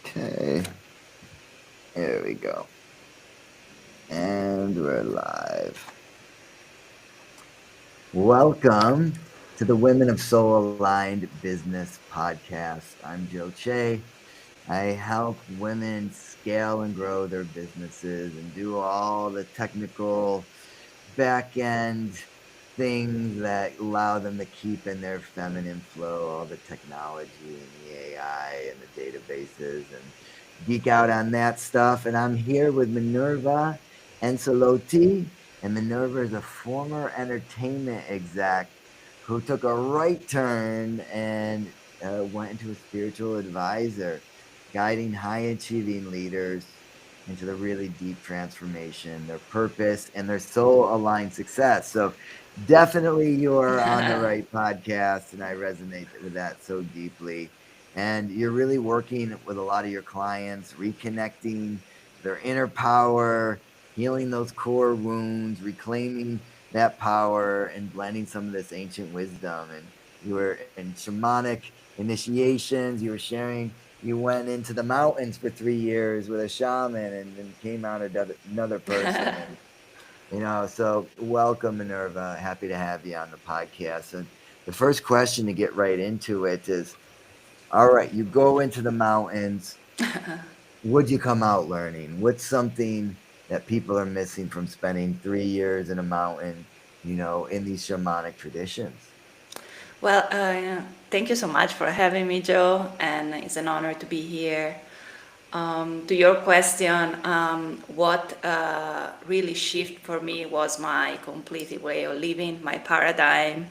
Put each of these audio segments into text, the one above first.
Okay, here we go. And we're live. Welcome to the Women of Soul Aligned Business Podcast. I'm Joe Che. I help women scale and grow their businesses and do all the technical back end things that allow them to keep in their feminine flow, all the technology and the AI and the databases and geek out on that stuff. And I'm here with Minerva Ancelotti. And Minerva is a former entertainment exec who took a right turn and went into a spiritual advisor, guiding high achieving leaders into the really deep transformation, their purpose, and their soul aligned success. So, definitely you're on the right podcast, and I resonate with that so deeply. And you're really working with a lot of your clients, reconnecting their inner power, healing those core wounds, reclaiming that power, and blending some of this ancient wisdom. And you were in shamanic initiations, you were sharing you went into the mountains for 3 years with a shaman and then came out another person. And, so welcome, Minerva. Happy to have you on the podcast. And the first question to get right into it is, all right, you go into the mountains. What'd you come out learning? What's something that people are missing from spending 3 years in a mountain, in these shamanic traditions? Well, thank you so much for having me, Joe, and it's an honor to be here. To your question, what really shifted for me was my complete way of living, my paradigm,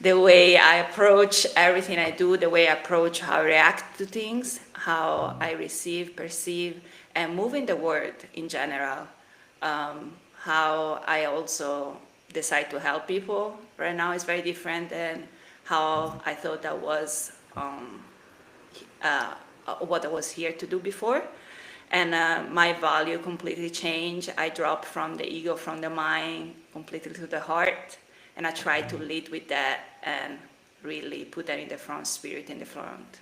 the way I approach everything I do, the way I approach how I react to things, how I receive, perceive, and move in the world in general. How I also decide to help people right now is very different than how I thought that was uh, what I was here to do before. And my value completely changed. I dropped from the ego, from the mind, completely to the heart. And I try to lead with that and really put that in the front, spirit in the front.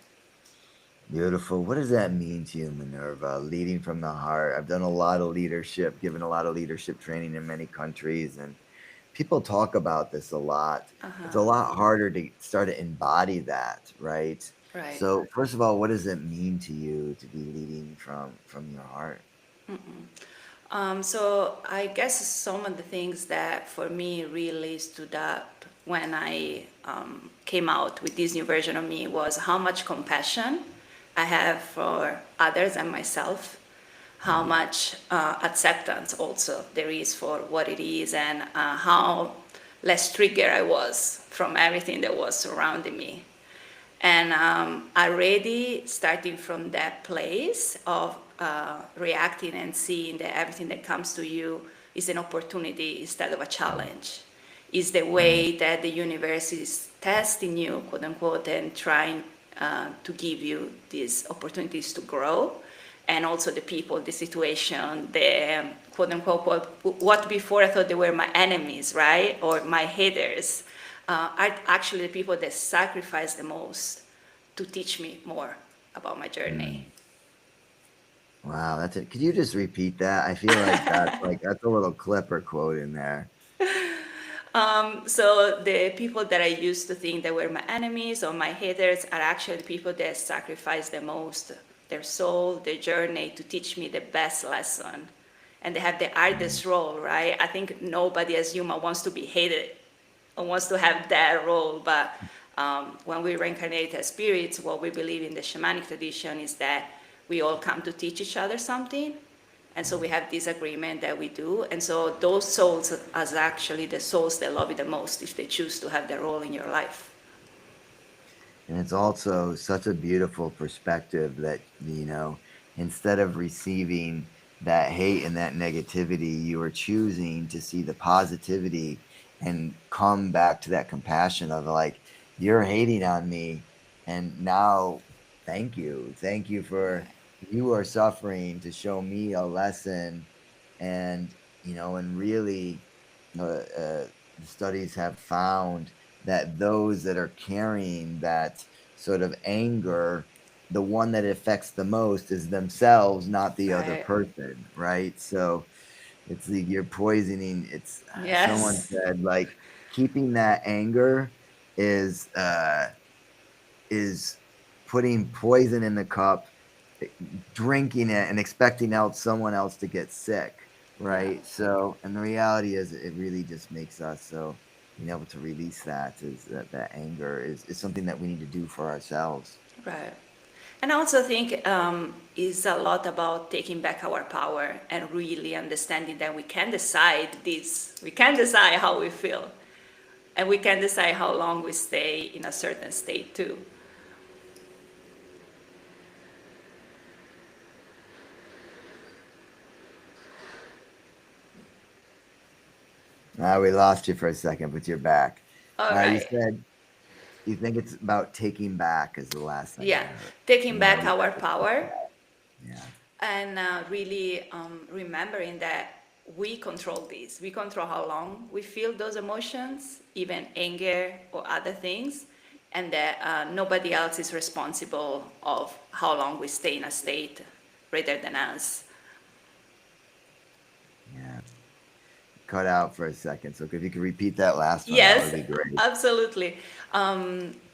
Beautiful. What does that mean to you, Minerva? Leading from the heart. I've done a lot of leadership, given a lot of leadership training in many countries, and people talk about this a lot. It's a lot harder to start to embody that, right? Right. So, first of all, what does it mean to you to be leading from your heart? So I guess some of the things that for me really stood up when I came out with this new version of me was how much compassion I have for others and myself, how much acceptance also there is for what it is, and how less triggered I was from everything that was surrounding me. And already starting from that place of reacting and seeing that everything that comes to you is an opportunity instead of a challenge, is the way that the universe is testing you, quote unquote, and trying to give you these opportunities to grow. And also the people, the situation, the quote unquote, what before I thought they were my enemies, right? Or my haters, are actually the people that sacrifice the most to teach me more about my journey. Mm. Wow, that's it. Could you just repeat that? I feel like that's a little clip or quote in there. So the people that I used to think that were my enemies or my haters are actually the people that sacrifice the most their soul, their journey to teach me the best lesson. And they have the Mm. hardest role, right? I think nobody as human wants to be hated or wants to have that role. But when we reincarnate as spirits, what we believe in the shamanic tradition is that we all come to teach each other something. And so we have this agreement that we do. And so those souls are actually the souls that love you the most if they choose to have their role in your life. And it's also such a beautiful perspective that, instead of receiving that hate and that negativity, you are choosing to see the positivity and come back to that compassion of like, you're hating on me. And now, thank you. Thank you for you are suffering to show me a lesson. And, and really, the studies have found that those that are carrying that sort of anger the one that it affects the most is themselves, not the other Right. person, right? So it's like you're poisoning. It's someone Yes. said like keeping that anger is is putting poison in the cup, eh, drinking it, and expecting else someone else to get sick, Yeah. right? So, and the reality is, it really just makes us so being able to release that is that anger is something that we need to do for ourselves. Right. And I also think is a lot about taking back our power and really understanding that we can decide this. We can decide how we feel, and we can decide how long we stay in a certain state too. We lost you for a second, but you're back. All You right. said you think it's about taking back is the last thing Yeah. I heard. Taking You want to back repeat our that? power Yeah. and really remembering that we control this. We control how long we feel those emotions, even anger or other things, and that nobody else is responsible of how long we stay in a state rather than us. Yeah. Cut out for a second. So if you could repeat that last one, that Yes, would be great. absolutely.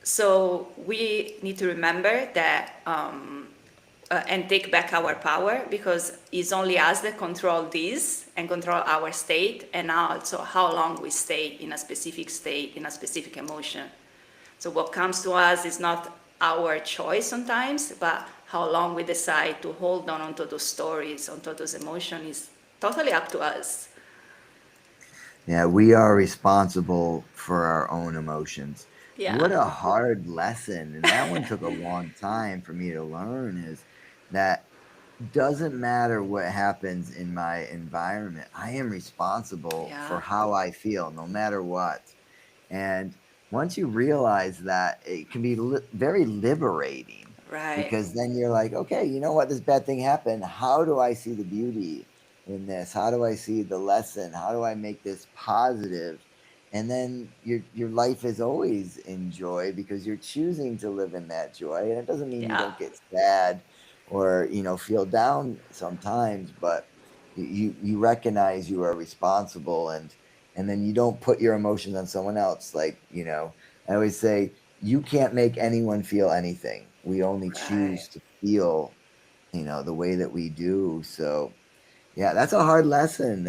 So we need to remember that and take back our power because it's only us that control this and control our state and also how long we stay in a specific state, in a specific emotion. So what comes to us is not our choice sometimes, but how long we decide to hold on onto those stories, onto those emotions is totally up to us. Yeah, we are responsible for our own emotions. Yeah. What a hard lesson. And that one took a long time for me to learn is that doesn't matter what happens in my environment. I am responsible for Yeah. how I feel no matter what. And once you realize that, it can be very liberating Right. because then you're like, okay, you know what? This bad thing happened. How do I see the beauty in this? How do I see the lesson? How do I make this positive? And then your life is always in joy because you're choosing to live in that joy. And it doesn't mean you Yeah. don't get sad or feel down sometimes, but you recognize you are responsible, and then you don't put your emotions on someone else. Like, I always say, you can't make anyone feel anything. We only Right. choose to feel, the way that we do. So, yeah, that's a hard lesson.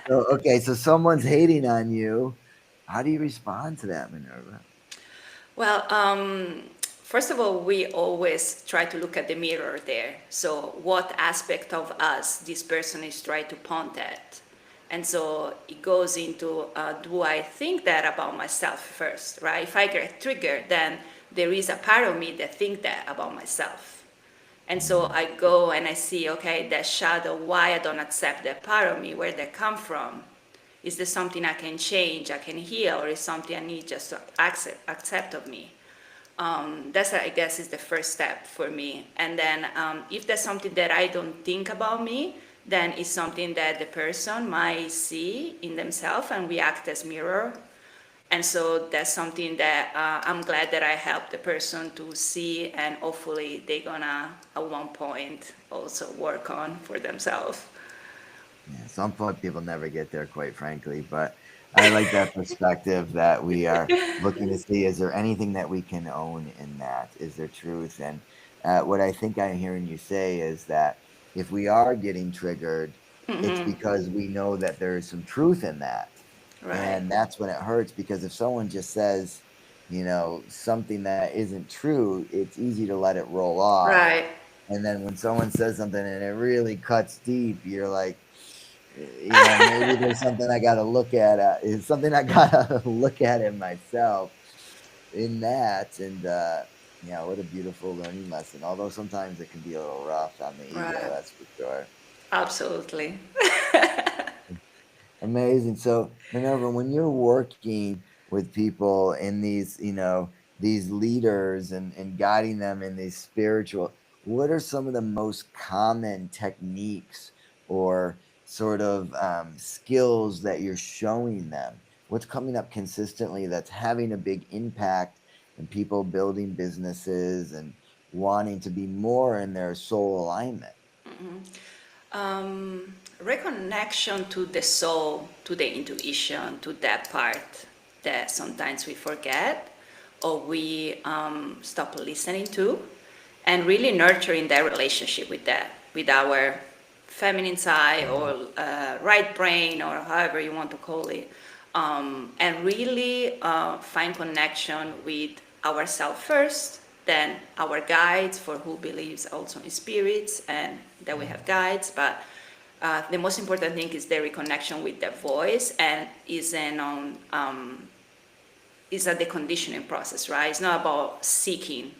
So, okay, so someone's hating on you. How do you respond to that, Minerva? Well, first of all, we always try to look at the mirror there. So, what aspect of us this person is trying to point at? And so it goes into do I think that about myself first, right? If I get triggered, then there is a part of me that think that about myself. And so Mhm. I go and I see, okay, that shadow, why I don't accept that part of me, where they come from. Is there something I can change, I can heal, or is something I need just to accept of me? That's, I guess, is the first step for me. And then if there's something that I don't think about me, then it's something that the person might see in themselves and react as mirror. And so that's something that I'm glad that I helped the person to see, and hopefully they're gonna at one point also work on for themselves. Yeah, some people never get there, quite frankly, but I like that perspective that we are looking to see, is there anything that we can own in that? Is there truth? And what I think I'm hearing you say is that if we are getting triggered, it's because we know that there is some truth in that. Right, And that's when it hurts, because if someone just says, something that isn't true, it's easy to let it roll off. right. And then when someone says something and it really cuts deep, you're like, maybe there's something I got to look at. Is something I got to look at in myself in that. And yeah, what a beautiful learning lesson. Although sometimes it can be a little rough on the ego, Right. that's for sure. Absolutely. Amazing. So, Minerva, when you're working with people in these, these leaders, and guiding them in these spiritual, what are some of the most common techniques or sort of skills that you're showing them? What's coming up consistently that's having a big impact in people building businesses? And wanting to be more in their soul alignment? Reconnection to the soul, to the intuition, to that part that sometimes we forget or we stop listening to, and really nurturing that relationship with that, with our feminine side or right brain or however you want to call it, and really find connection with ourselves first, then our guides for who believes also in spirits and that we have guides, but the most important thing is the reconnection with the voice, and is a deconditioning process, right? It's not about seeking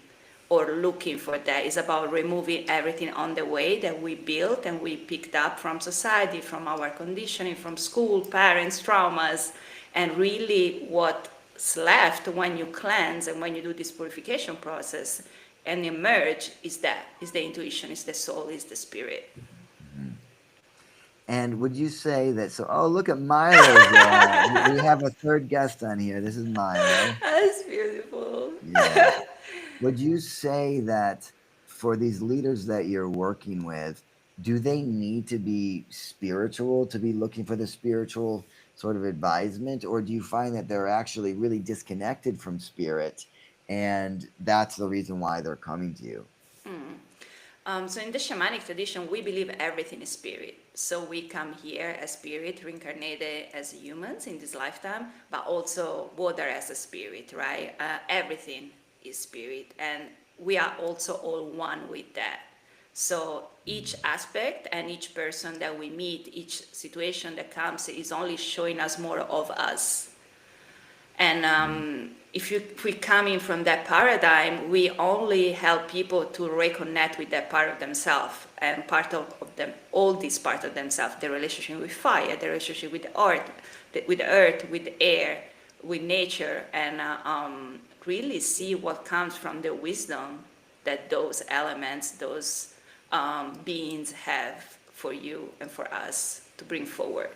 or looking for that. It's about removing everything on the way that we built and we picked up from society, from our conditioning, from school, parents, traumas, and really what's left when you cleanse and when you do this purification process and emerge is the intuition, is the soul, is the spirit. And would you say that? So, oh, look at Milo's. We have a third guest on here. This is Milo. That's beautiful. Yeah. Would you say that for these leaders that you're working with, do they need to be spiritual to be looking for the spiritual sort of advisement, or do you find that they're actually really disconnected from spirit, and that's the reason why they're coming to you? So in the shamanic tradition, we believe everything is spirit. So we come here as spirit, reincarnated as humans in this lifetime, but also water as a spirit, right? Everything is spirit, and we are also all one with that. So each aspect and each person that we meet, each situation that comes, is only showing us more of us. And if we come in from that paradigm, we only help people to reconnect with that part of themselves and part of them, all these parts of themselves, the relationship with fire, the relationship with the earth, with the air, with nature, and really see what comes from the wisdom that those elements, those beings have for you and for us to bring forward.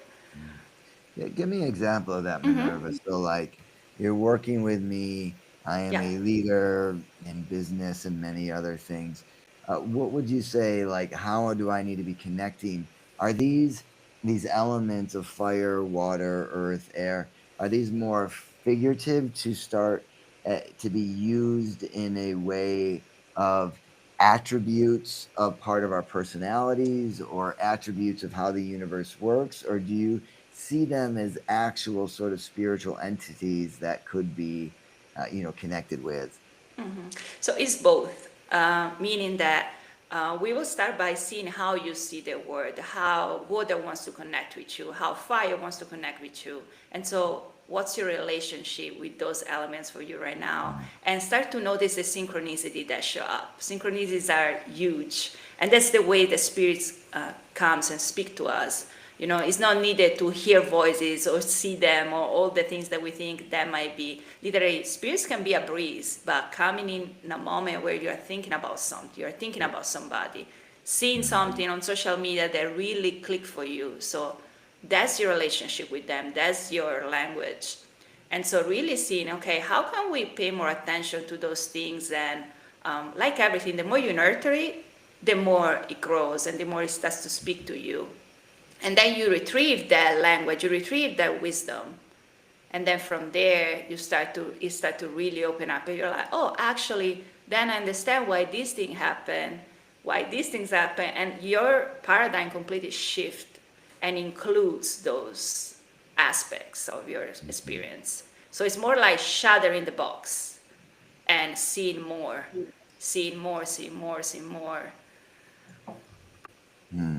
Yeah, give me an example of that, Minerva. So, like, you're working with me. I am Yeah. a leader in business and many other things. What would you say? Like, how do I need to be connecting? Are these elements of fire, water, earth, air? Are these more figurative to start to be used in a way of attributes of part of our personalities or attributes of how the universe works, or do you see them as actual sort of spiritual entities that could be, connected with? So it's both, meaning that we will start by seeing how you see the world, how water wants to connect with you, how fire wants to connect with you. And so, what's your relationship with those elements for you right now? And start to notice the synchronicity that show up. Synchronicities are huge. And that's the way the spirits comes and speak to us. You know, it's not needed to hear voices or see them or all the things that we think that might be. Literally, spirits can be a breeze, but coming in a moment where you're thinking about something, you're thinking about somebody, seeing something on social media that really click for you. So that's your relationship with them, that's your language. And so really seeing, okay, how can we pay more attention to those things? And like everything, the more you nurture it, the more it grows and the more it starts to speak to you. And then you retrieve that language, you retrieve that wisdom, and then from there you start to really open up, and you're like, oh, actually, then I understand why these things happen, why these things happen, and your paradigm completely shift and includes those aspects of your experience. So it's more like shattering the box and seeing more, seeing more, seeing more, seeing more. Hmm.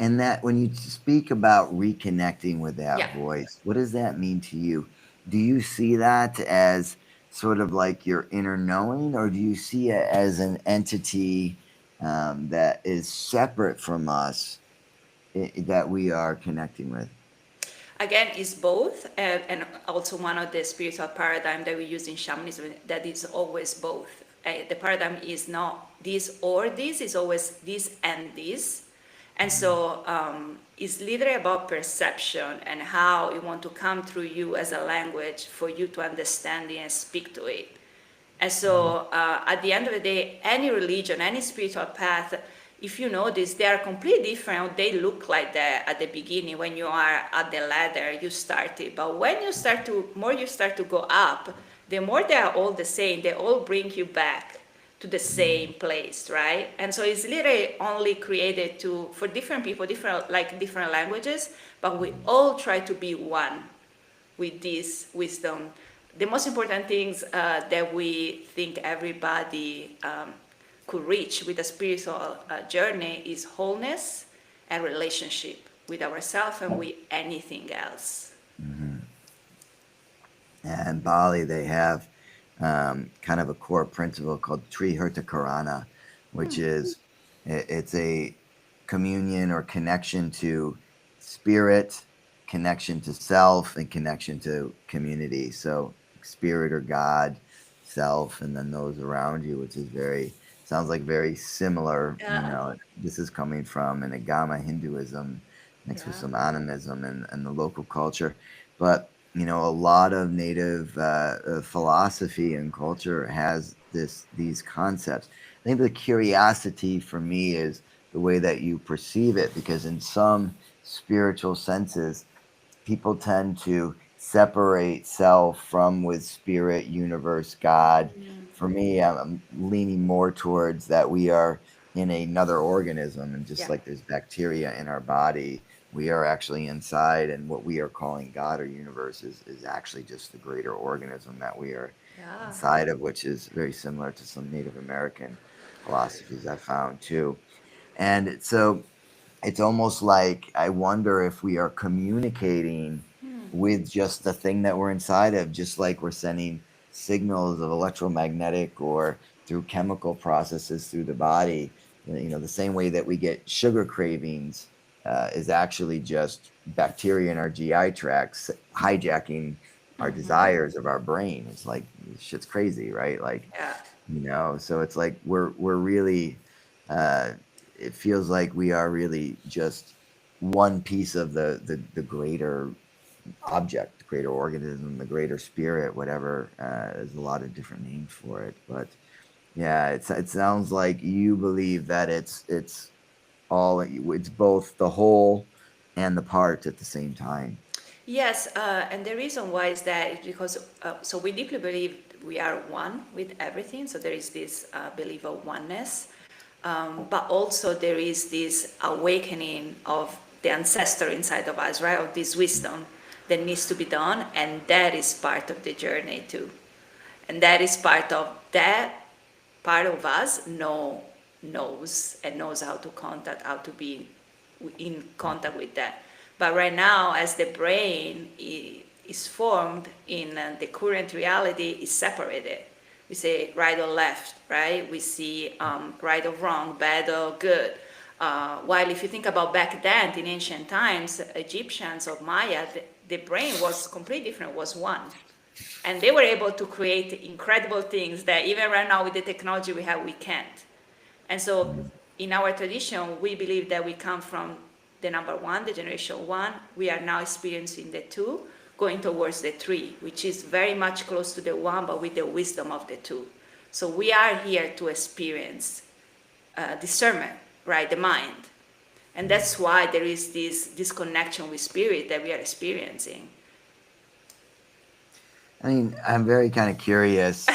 And that when you speak about reconnecting with that Yeah. voice, what does that mean to you? Do you see that as sort of like your inner knowing, or do you see it as an entity that is separate from us, that we are connecting with? Again, it's both, and also one of the spiritual paradigm that we use in shamanism, that is always both. The paradigm is not this or this, is always this and this. And so it's literally about perception and how it want to come through you as a language for you to understand it and speak to it. And so at the end of the day, any religion, any spiritual path, if you notice, they are completely different. They look like that at the beginning when you are at the ladder, you started. But when you start to, more you start to go up, the more they are all the same. They all bring you back to the same place, right? And so it's literally only created to for different people, different like different languages, but we all try to be one with this wisdom. The most important things that we think everybody could reach with a spiritual journey is wholeness and relationship with ourselves and with anything else. And Bali, they have kind of a core principle called Triherta Karana, which is it's a communion or connection to spirit, connection to self, and connection to community. So spirit or God, self, and then those around you, which is very sounds like very similar. You Yeah, know, this is coming from an Agama Hinduism mixed with yeah, some animism and the local culture, but you know, a lot of native philosophy and culture has these concepts. I think the curiosity for me is the way that you perceive it, because in some spiritual senses, people tend to separate self from with spirit, universe, God. For me, I'm leaning more towards that we are in another organism, and just yeah, like there's bacteria in our body, we are actually inside, and what we are calling God or universe is actually just the greater organism that we are yeah. inside of, which is very similar to some Native American philosophies I found too. And so it's almost like I wonder if we are communicating with just the thing that we're inside of, just like we're sending signals of electromagnetic or through chemical processes through the body. You know, the same way that we get sugar cravings is actually just bacteria in our GI tracts hijacking our desires of our brain. It's like shit's crazy, right? Like, Yeah. you know, so it's like we're really uh it feels like we are really just one piece of the greater object, greater organism, the greater spirit, whatever. There's a lot of different names for it, but yeah, it sounds like you believe that it's all it's both the whole and the part at the same time. Yes, and the reason why is that is because so we deeply believe we are one with everything. So there is this belief of oneness, but also there is this awakening of the ancestor inside of us, right? Of this wisdom that needs to be done, and that is part of the journey too. And that is part of that part of us knows and knows how to contact, how to be in contact with that. But right now, as the brain is formed in the current reality, is separated. We say right or left, right? We see right or wrong, bad or good. While if you think about back then, in ancient times, Egyptians or Maya, the brain was completely different, was one. And they were able to create incredible things that even right now with the technology we have, we can't. And so in our tradition, we believe that we come from the number one, the generation one. We are now experiencing the two, going towards the three, which is very much close to the one, but with the wisdom of the two. So we are here to experience discernment, right? The mind. And that's why there is this disconnection with spirit that we are experiencing. I mean, I'm very kind of curious.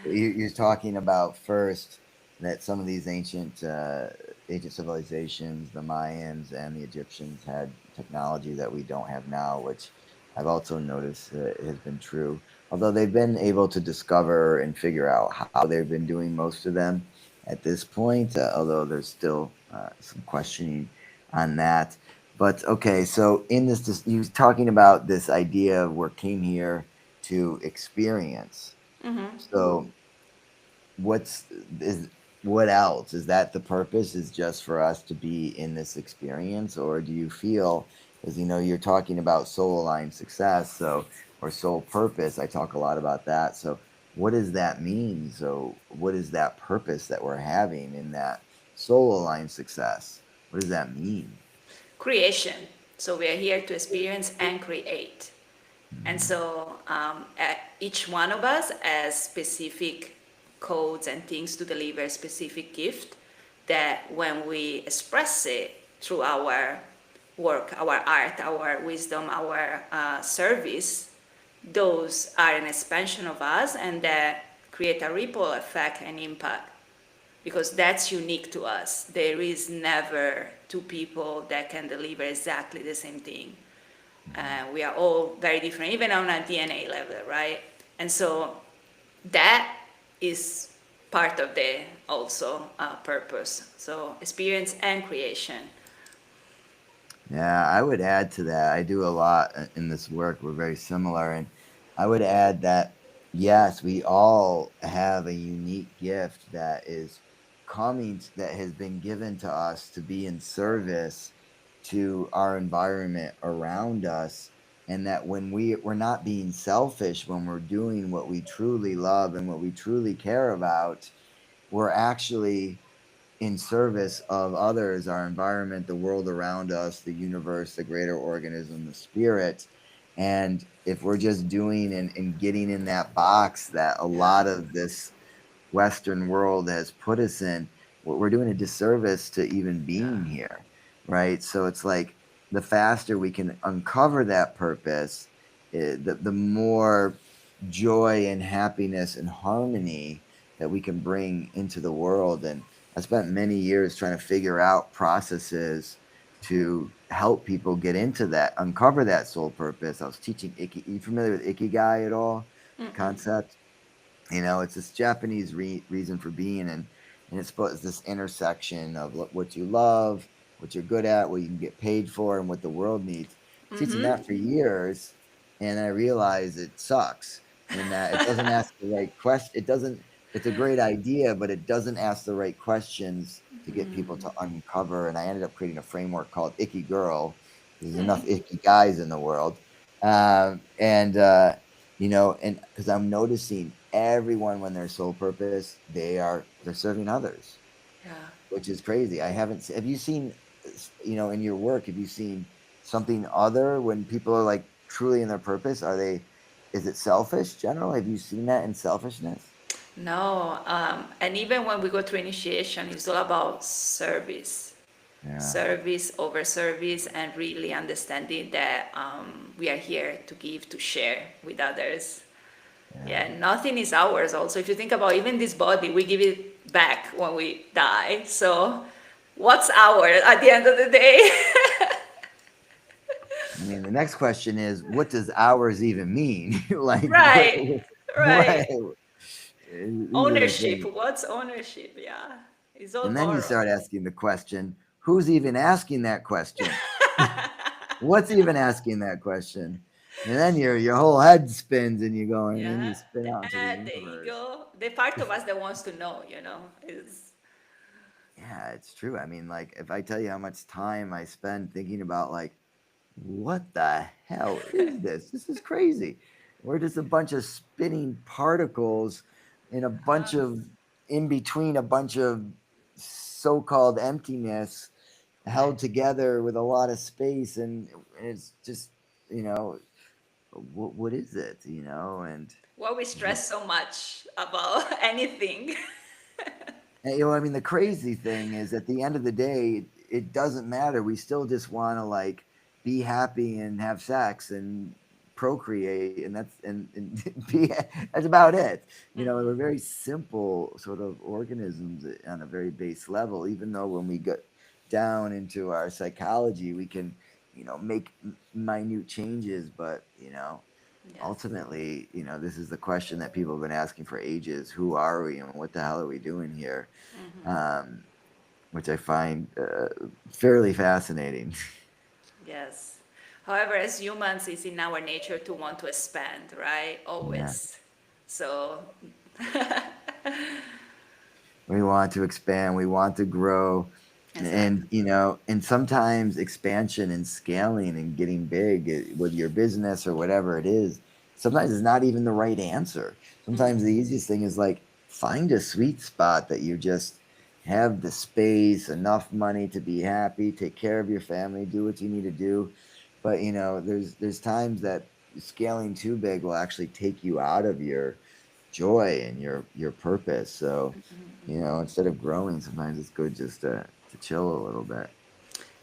You're talking about first that some of these ancient civilizations, the Mayans and the Egyptians, had technology that we don't have now, which I've also noticed has been true. Although they've been able to discover and figure out how they've been doing most of them at this point, although there's still some questioning on that. But okay, so in this, you talking about this idea of we came here to experience. So what's is what else? Is that the purpose is just for us to be in this experience, or do you feel, as you know, you're talking about soul aligned success, so or soul purpose. I talk a lot about that. So what does that mean? So what is that purpose that we're having in that soul aligned success? What does that mean? Creation. So we are here to experience and create. And so each one of us has specific codes and things to deliver a specific gift that when we express it through our work, our art, our wisdom, our service, those are an expansion of us and that create a ripple effect and impact because that's unique to us. There is never two people that can deliver exactly the same thing. We are all very different, even on a DNA level, right? And so that is part of the also purpose. So experience and creation. Yeah, I would add to that. I do a lot in this work. We're very similar. And I would add that, yes, we all have a unique gift that is that has been given to us to be in service to our environment around us. And that when we're not being selfish, when we're doing what we truly love and what we truly care about, we're actually in service of others, our environment, the world around us, the universe, the greater organism, the spirit. And if we're just doing and getting in that box that a Yeah, lot of this Western world has put us in, we're doing a disservice to even yeah, being here, right? So it's like the faster we can uncover that purpose, the more joy and happiness and harmony that we can bring into the world. And I spent many years trying to figure out processes to help people get into that, uncover that soul purpose. I was teaching you familiar with Ikigai at all? The concept? It's this Japanese reason for being, and it's supposed it's this intersection of what you love, what you're good at, what you can get paid for, and what the world needs. Teaching that for years, and I realized it sucks in that it doesn't ask the right question. It doesn't. It's a great idea, but it doesn't ask the right questions to get people to uncover. And I ended up creating a framework called Icky Girl. There's enough icky guys in the world, and and because I'm noticing everyone when their sole purpose, they're serving others, yeah. which is crazy. Have you seen, in your work, have you seen something other when people are like truly in their purpose? Is it selfish general? Have you seen that in selfishness? No, and even when we go through initiation, it's all about service, Yeah. service over service, and really understanding that we are here to give, to share with others. Yeah. Yeah, nothing is ours. Also, if you think about even this body, we give it back when we die. So, what's ours at the end of the day? I mean, the next question is, what does ours even mean? Like, Right, what? right. These are the Ownership. things. What's ownership? Yeah, it's all And then you borrowed. start asking the question, who's even asking that question? What's even asking that question? And then your whole head spins and you go and then Yeah, you spin the out into the the universe. ego, the part of us that wants to know, is Yeah, it's true. I mean, like if I tell you how much time I spend thinking about like what the hell is this? This is crazy. We're just a bunch of spinning particles in a bunch of in between a bunch of so-called emptiness held together with a lot of space and it's just you know what is it and why we stress so much about anything. I mean the crazy thing is at the end of the day it doesn't matter. We still just want to like be happy and have sex and procreate and be that's about it. We're very simple sort of organisms on a very base level, even though when we get down into our psychology we can make minute changes, but Yes. ultimately, this is the question that people have been asking for ages. Who are we and what the hell are we doing here? Um, which I find fairly fascinating. Yes. However, as humans, it's in our nature to want to expand, right? Yeah. Always. So, We want to expand, we want to grow. And, exactly. and sometimes expansion and scaling and getting big with your business or whatever it is, sometimes it's not even the right answer. Sometimes the easiest thing is like find a sweet spot that you just have the space, enough money to be happy, take care of your family, do what you need to do. But there's times that scaling too big will actually take you out of your joy and your purpose. So, instead of growing, sometimes it's good just to chill a little bit.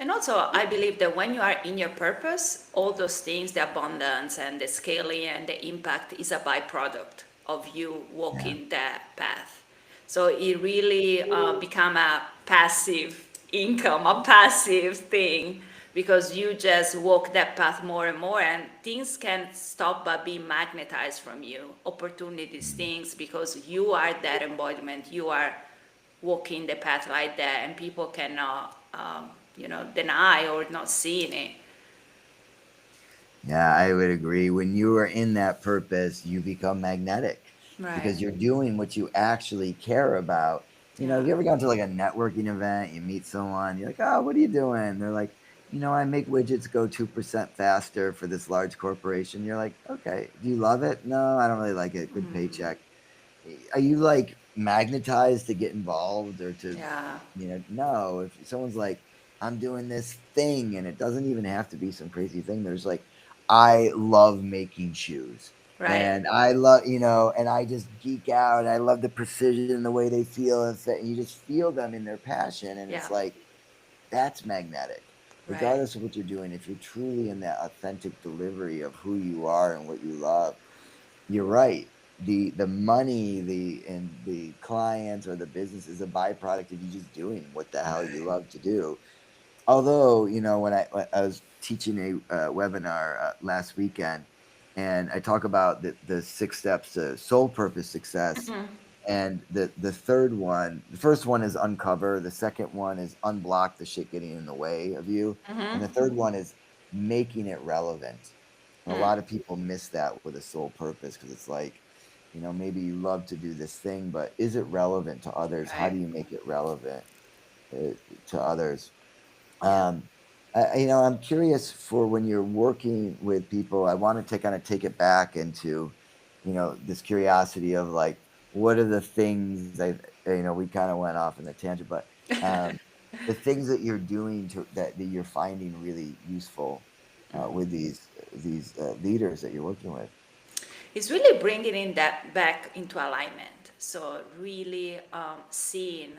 And also, I believe that when you are in your purpose, all those things, the abundance and the scaling and the impact is a byproduct of you Yeah. walking that path. So it really become a passive income, a passive thing, because you just walk that path more and more, and things can stop but be magnetized from you. Opportunities, things, because you are that embodiment. You are walking the path like that, and people cannot deny or not seeing it. Yeah, I would agree. When you are in that purpose, you become magnetic Right. because you're doing what you actually care about. Yeah. Have you ever gone to like a networking event, you meet someone, you're like, oh, what are you doing? They're like, I make widgets go 2% faster for this large corporation. You're like, okay, do you love it? No, I don't really like it. Good paycheck. Are you like magnetized to get involved or to, Yeah. no, if someone's like, I'm doing this thing and it doesn't even have to be some crazy thing. There's like, I love making shoes Right. and I love, and I just geek out. And I love the precision, the way they feel and fit. And you just feel them in their passion. And Yeah. it's like, that's magnetic, Right. regardless of what you're doing. If you're truly in that authentic delivery of who you are and what you love, you're right. The money, the clients or the business is a byproduct of you just doing what the hell you Right. love to do. Although, when I was teaching a webinar last weekend, and I talk about the 6 steps to soul purpose success, and the third one, the first one is uncover, the second one is unblock the shit getting in the way of you, and the third one is making it relevant. And a lot of people miss that with a soul purpose because it's like, maybe you love to do this thing, but is it relevant to others? How Right. do you make it relevant to others? Yeah. Um, I'm curious for when you're working with people. I want to kind of take it back into, this curiosity of like, what are the things we kind of went off in the tangent, but the things that you're doing that you're finding really useful with these leaders that you're working with. It's really bringing in that back into alignment. So really seeing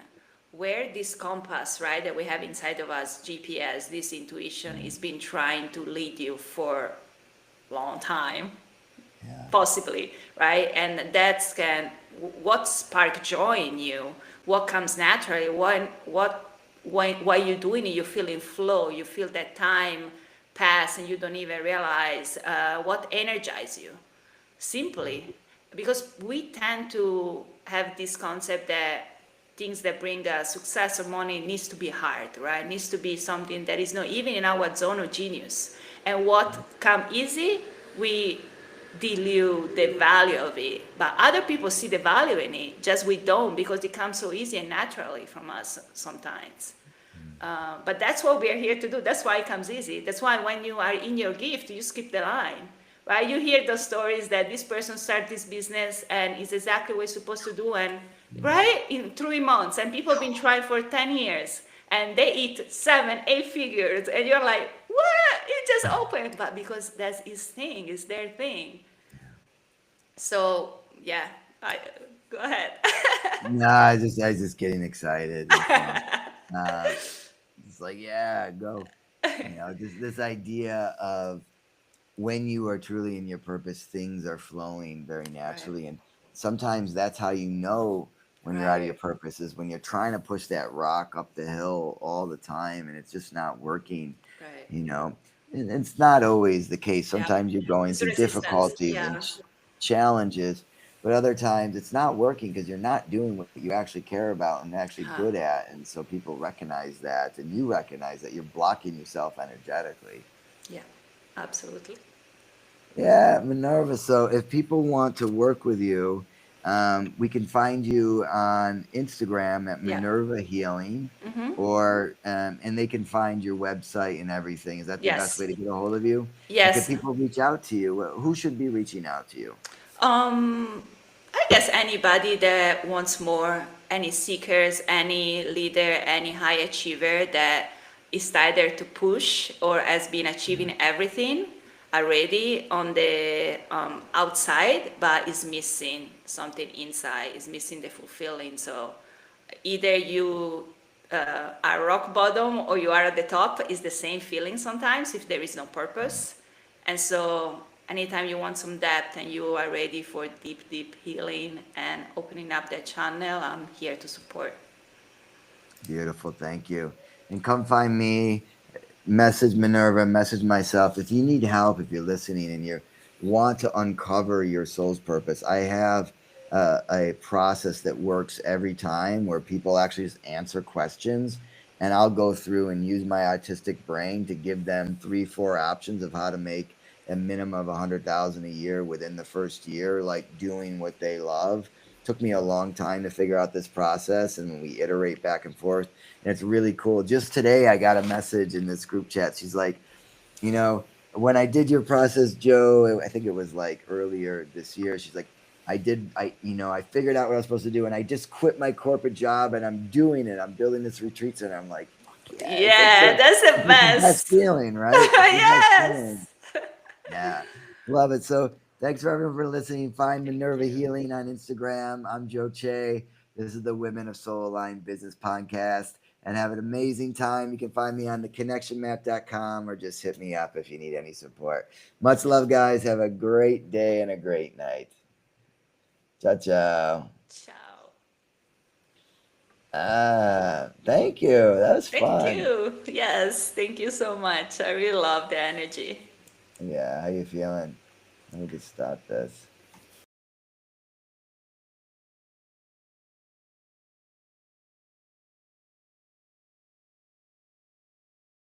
where this compass, right, that we have inside of us, GPS, this intuition, is been trying to lead you for a long time, Yeah. possibly, right? And that's what spark joy in you, what comes naturally, while you're doing it, you feel in flow, you feel that time pass and you don't even realize what energizes you simply because we tend to have this concept that things that bring us success or money needs to be hard, right? Needs to be something that is not even in our zone of genius. And what come easy, we dilute the value of it. But other people see the value in it, just we don't because it comes so easy and naturally from us sometimes. But that's what we're here to do. That's why it comes easy. That's why when you are in your gift, you skip the line, right? You hear the stories that this person started this business and is exactly what you're supposed to do, and right in 3 months, and people have been trying for 10 years, and they eat 7, 8 figures, and you're like, what? It just opened, but because that's his thing, it's their thing. So yeah, go ahead. No, I was just getting excited. Uh, it's like, yeah, go. This idea of when you are truly in your purpose, things are flowing very Right, naturally. And sometimes that's how you know when you're out of your right, purpose is when you're trying to push that rock up the hill all the time and it's just not working, right. you know. And it's not always the case. Yeah, Sometimes you're going it's through resistance. difficulties and Yeah. challenges, but other times it's not working because you're not doing what you actually care about and actually Huh. good at. And so people recognize that and you recognize that you're blocking yourself energetically. Yeah, absolutely. Yeah, Minerva. So if people want to work with you, we can find you on Instagram at Yeah. Minerva Healing, Mm-hmm. or and they can find your website and everything. Is that the best way Yes. to get a hold of you? And can Yes. people reach out to you? Who should be reaching out to you? Um, I guess anybody that wants more, any seekers, any leader, any high achiever that is either to push or has been achieving everything, already on the outside, but is missing something inside, is missing the fulfilling. So either you are rock bottom or you are at the top is the same feeling sometimes if there is no purpose. And so anytime you want some depth and you are ready for deep, deep healing and opening up that channel, I'm here to support. Beautiful. Thank you. And come find me, message Minerva, message myself. If you need help, if you're listening and you want to uncover your soul's purpose, I have a process that works every time where people actually just answer questions. And I'll go through and use my autistic brain to give them 3, 4 options of how to make a minimum of 100,000 a year within the first year, like doing what they love. Took me a long time to figure out this process, and we iterate back and forth, and it's really cool. Just today I got a message in this group chat. She's like, when I did your process, Joe, I think it was like earlier this year, she's like, I figured out what I was supposed to do, and I just quit my corporate job and I'm doing it. I'm building this retreat center. I'm like, fuck yeah. Yeah, that's the It's the best best. feeling, right? It's the best feeling. Yes. Yeah, love it. So thanks for everyone for listening. Find Minerva Healing on Instagram. I'm Joe Che. This is the Women of Soul Aligned Business Podcast. And have an amazing time. You can find me on theconnectionmap.com or just hit me up if you need any support. Much love, guys. Have a great day and a great night. Ciao, ciao. Ciao. Thank you. That was Thank fun. you. Yes, thank you so much. I really love the energy. Yeah, how you feeling? Let me just stop this.